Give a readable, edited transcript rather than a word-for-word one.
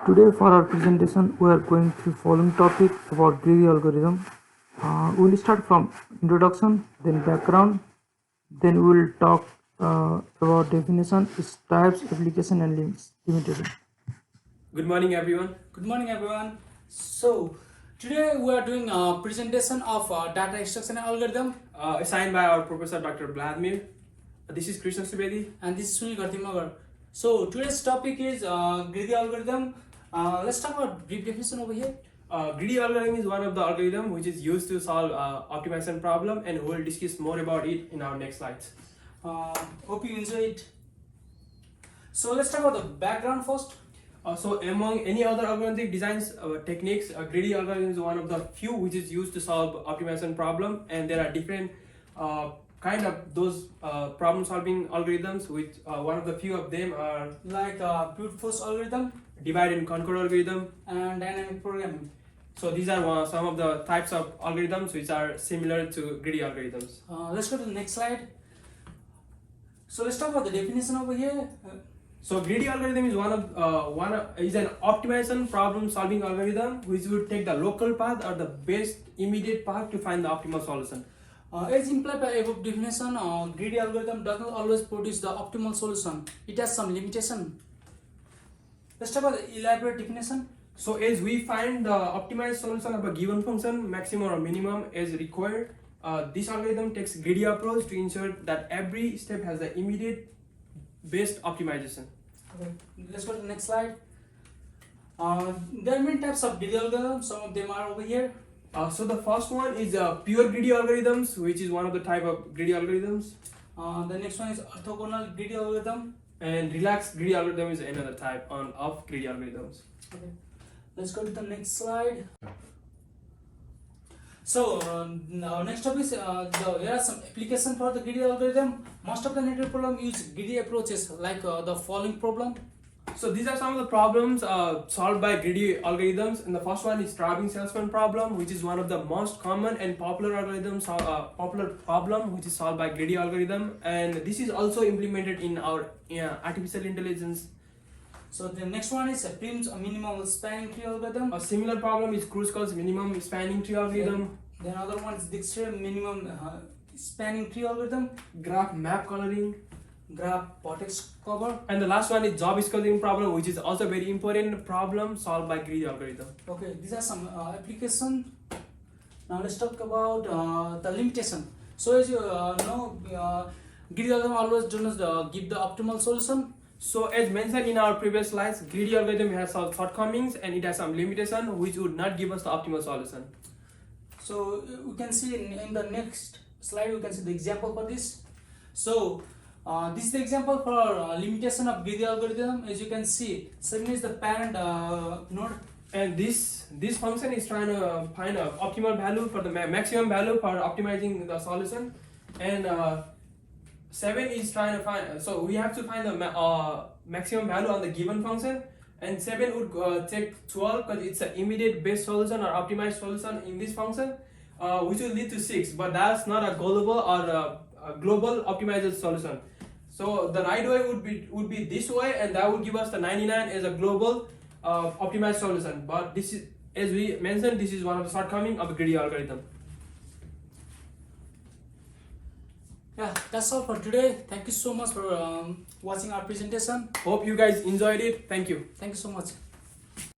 Today for our presentation we are going through following topic about greedy algorithm. We will start from introduction, then background, then we will talk about definition, its types, application and limitation. Good morning, everyone. Good morning, everyone. So today we are doing a presentation of data extraction algorithm, Assigned by our professor, Dr. Vladimir. This is Krishna Subedi. and this is Sunil Gartimagar. So today's topic is greedy algorithm. Let's talk about brief definition over here. Greedy algorithm is one of the algorithm which is used to solve optimization problem, and we will discuss more about it in our next slides. Hope you enjoy it. So let's talk about the background first. So among any other algorithmic designs techniques, greedy algorithm is one of the few which is used to solve optimization problem, and there are different kind of those problem solving algorithms, which one of the few of them are Like brute force algorithm divide and conquer algorithm. and dynamic programming. So these are some of the types of algorithms which are similar to greedy algorithms. Let's go to the next slide. So let's talk about the definition over here. So greedy algorithm is is an optimization problem solving algorithm which would take the local path or the best immediate path to find the optimal solution. As implied by above definition, greedy algorithm does not always produce the optimal solution. It has some limitation. Let's talk about the elaborate definition. So as we find the optimized solution of a given function, maximum or minimum as required, this algorithm takes greedy approach to ensure that every step has the immediate best optimization. Okay, let's go to the next slide. There are many types of greedy algorithms. Some of them are over here. So the first one is pure greedy algorithms, which is one of the type of greedy algorithms, The next one is orthogonal greedy algorithm. and relaxed greedy algorithm is another type of greedy algorithms. Okay, let's go to the next slide. So now next topic is there are some application for the greedy algorithm. Most of the network problem use greedy approaches, like the following problem. So these are some of the problems solved by greedy algorithms, and the first one is starving salesman problem, which is one of the most common and popular algorithms, popular problem which is solved by greedy algorithm, and this is also implemented in our artificial intelligence. So the next one is a Prim's minimal spanning tree algorithm. A similar problem is Kruskal's minimum spanning tree algorithm, Then another one is Dijkstra minimum spanning tree algorithm, graph map coloring, graph vertex cover. and the last one is job scheduling problem, which is also very important problem solved by greedy algorithm. Okay, these are some application. Now let's talk about the limitation. So as you know, greedy algorithm always do not give the optimal solution. So as mentioned in our previous slides, greedy algorithm has some shortcomings and it has some limitation which would not give us the optimal solution. So we can see in the next slide, we can see the example for this. So this is the example for limitation of greedy algorithm. As you can see, 7 is the parent node. And this function is trying to find an optimal value for the maximum value for optimizing the solution, and 7 is trying to find, so we have to find the maximum value on the given function, and 7 would take 12 because it's an immediate best solution or optimized solution in this function, which will lead to 6, but that's not a global or a global optimized solution. So the right way would be this way, and that would give us the 99 as a global optimized solution. But this is, as we mentioned, this is one of the shortcomings of a greedy algorithm. Yeah, that's all for today. Thank you so much for watching our presentation. Hope you guys enjoyed it. Thank you. Thank you so much.